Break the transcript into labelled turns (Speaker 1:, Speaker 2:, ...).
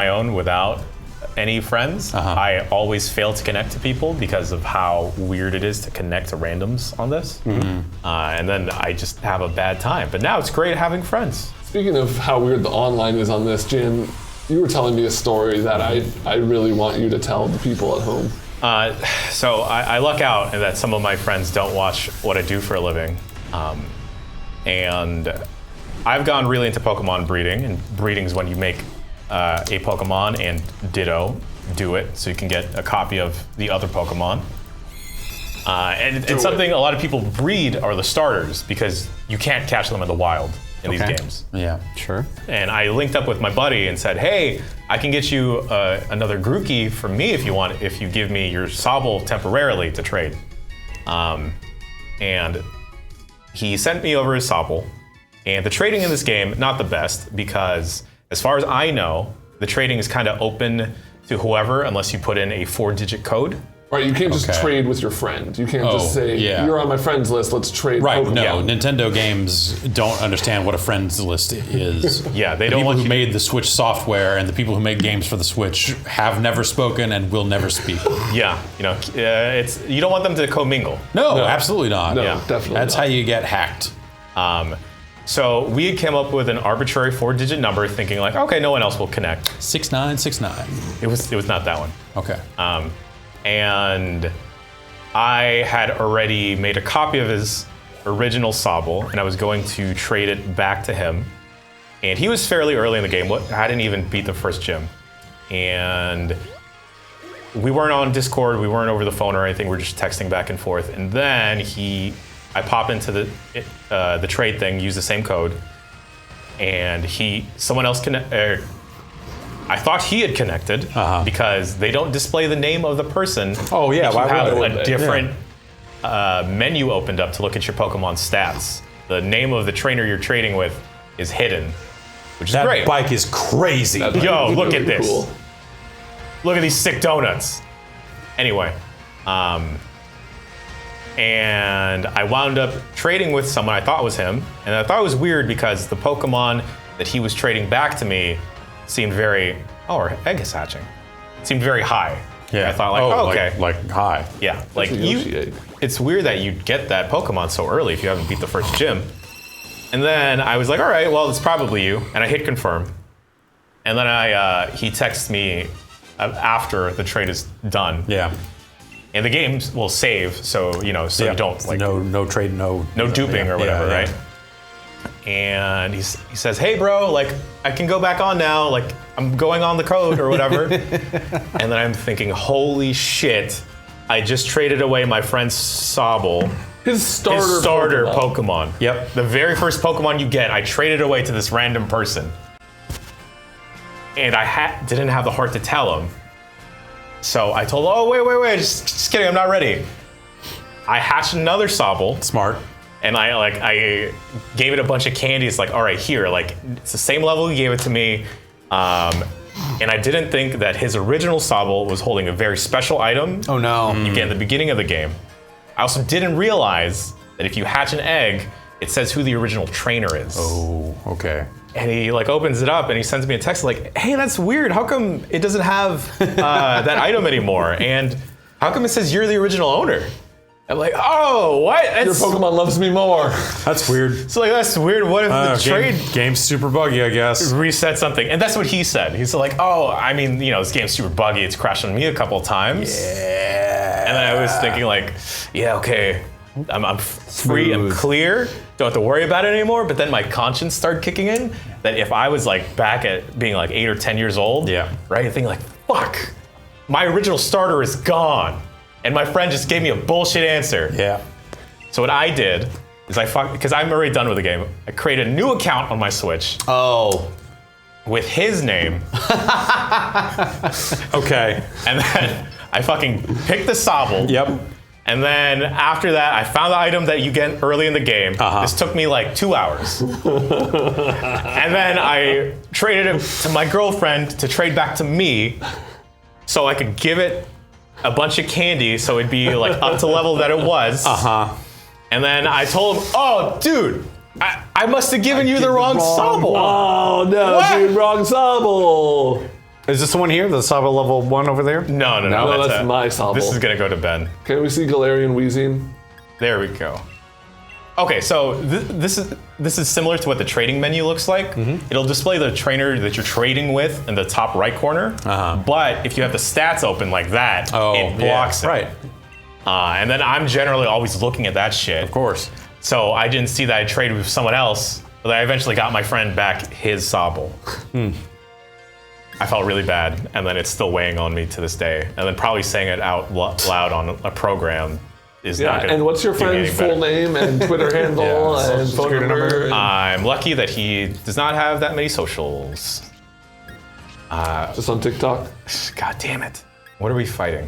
Speaker 1: my own without any friends. I always fail to connect to people because of how weird it is to connect to randoms on this. And then I just have a bad time. But now it's great having friends.
Speaker 2: Speaking of how weird the online is on this, Jin, you were telling me a story that I really want you to tell the people at home.
Speaker 1: So I luck out in that some of my friends don't watch what I do for a living. And I've gone really into Pokemon breeding, and breeding is when you make a Pokemon and Ditto do it, so you can get a copy of the other Pokemon. And something a lot of people breed are the starters, because you can't catch them in the wild in these games.
Speaker 3: Yeah, sure.
Speaker 1: And I linked up with my buddy and said, hey, I can get you another Grookey from me if you want, if you give me your Sobble temporarily to trade. And he sent me over his Sobble. And the trading in this game, not the best, because as far as I know, the trading is kind of open to whoever unless you put in a 4-digit code.
Speaker 2: Right, you can't just trade with your friend. You can't just say, you're on my friends list, let's trade Pokemon.
Speaker 3: No, Nintendo games don't understand what a friends list is.
Speaker 1: Yeah, they
Speaker 3: the
Speaker 1: don't
Speaker 3: people
Speaker 1: want
Speaker 3: who made the Switch software and the people who make games for the Switch have never spoken and will never speak.
Speaker 1: Yeah, it's you don't want them to commingle.
Speaker 3: No, absolutely not.
Speaker 2: No, definitely
Speaker 3: That's
Speaker 2: not.
Speaker 3: how you get hacked.
Speaker 1: So we had come up with an arbitrary 4-digit number, thinking like, okay, no one else will connect.
Speaker 3: 6969.
Speaker 1: It was not that one.
Speaker 3: Okay.
Speaker 1: And I had already made a copy of his original Sobble, and I was going to trade it back to him. And he was fairly early in the game. Hadn't even beat the first gym. And we weren't on Discord, we weren't over the phone or anything, we were just texting back and forth. And then I pop into the trade thing, use the same code, and someone else I thought he had connected because they don't display the name of the person.
Speaker 3: Oh yeah,
Speaker 1: if you
Speaker 3: why
Speaker 1: have
Speaker 3: would
Speaker 1: a different menu opened up to look at your Pokemon stats. The name of the trainer you're trading with is hidden, which is great.
Speaker 3: That bike is crazy.
Speaker 1: Yo, look at this.
Speaker 2: Cool.
Speaker 1: Look at these sick donuts. Anyway, and I wound up trading with someone I thought was him, and I thought it was weird because the Pokemon that he was trading back to me seemed very, or egg is hatching, seemed very high.
Speaker 3: Yeah.
Speaker 1: I thought like, okay.
Speaker 3: Like high.
Speaker 1: Yeah, like
Speaker 2: Yoshi egg.
Speaker 1: it's weird that you get that Pokemon so early if you haven't beat the first gym. And then I was like, all right, well, it's probably you. And I hit confirm. And then he texts me after the trade is done.
Speaker 3: Yeah.
Speaker 1: And the game will save, so you don't like
Speaker 3: no trade, no
Speaker 1: duping or whatever, right? And he says, hey bro, like I can go back on now, like I'm going on the code or whatever. And then I'm thinking, holy shit, I just traded away my friend's Sobble.
Speaker 2: His starter
Speaker 1: Pokemon. Yep, the very first Pokemon you get, I traded away to this random person. And I didn't have the heart to tell him. So I told him, oh wait, just kidding, I'm not ready. I hatched another Sobble.
Speaker 3: Smart.
Speaker 1: And I gave it a bunch of candies, like, all right, here, like, it's the same level you gave it to me. And I didn't think that his original Sobble was holding a very special item.
Speaker 3: Oh no.
Speaker 1: You get in the beginning of the game. I also didn't realize that if you hatch an egg, it says who the original trainer is.
Speaker 3: Oh, okay.
Speaker 1: And he like opens it up and he sends me a text like, hey, that's weird. How come it doesn't have that item anymore? And how come it says you're the original owner? I'm like, oh, what?
Speaker 2: Your Pokemon loves me more.
Speaker 3: That's weird.
Speaker 1: So like, that's weird. What if the trade
Speaker 3: game's super buggy, I guess.
Speaker 1: reset something? And that's what he said. He's like, oh, I mean, this game's super buggy. It's crashed on me a couple of times.
Speaker 3: Yeah.
Speaker 1: And then I was thinking like, yeah, okay, I'm free, I'm clear. Don't have to worry about it anymore. But then my conscience started kicking in that if I was like back at being like 8 or 10 years old, right, I think like, fuck, my original starter is gone. And my friend just gave me a bullshit answer.
Speaker 3: Yeah.
Speaker 1: So what I did is because I'm already done with the game, I created a new account on my Switch.
Speaker 3: Oh.
Speaker 1: With his name.
Speaker 3: Okay.
Speaker 1: And then I fucking picked the Sobble.
Speaker 3: Yep.
Speaker 1: And then after that, I found the item that you get early in the game. This took me like 2 hours. And then I traded it to my girlfriend to trade back to me so I could give it a bunch of candy so it'd be like up to level that it was. And then I told him, oh, dude, I must have given you the wrong Sobble.
Speaker 2: Oh, no,
Speaker 1: What?
Speaker 2: dude, wrong Sobble.
Speaker 4: Is this the one here? The Sabo level 1 over there?
Speaker 1: No,
Speaker 2: No, that's my Sobble.
Speaker 1: This is gonna go to Ben.
Speaker 2: Can we see Galarian wheezing?
Speaker 1: There we go. Okay, so this is similar to what the trading menu looks like. It'll display the trainer that you're trading with in the top right corner. But if you have the stats open like that, it blocks it.
Speaker 3: Right.
Speaker 1: And then I'm generally always looking at that shit.
Speaker 3: Of course.
Speaker 1: So I didn't see that I traded with someone else, but I eventually got my friend back his Sobble. I felt really bad, and then it's still weighing on me to this day. And then probably saying it out loud on a program is not gonna
Speaker 2: and what's your
Speaker 1: do me
Speaker 2: friend's
Speaker 1: any
Speaker 2: full
Speaker 1: better.
Speaker 2: name and Twitter handle and phone number?
Speaker 1: I'm lucky that he does not have that many socials.
Speaker 2: Just on TikTok?
Speaker 1: God damn it. What are we fighting?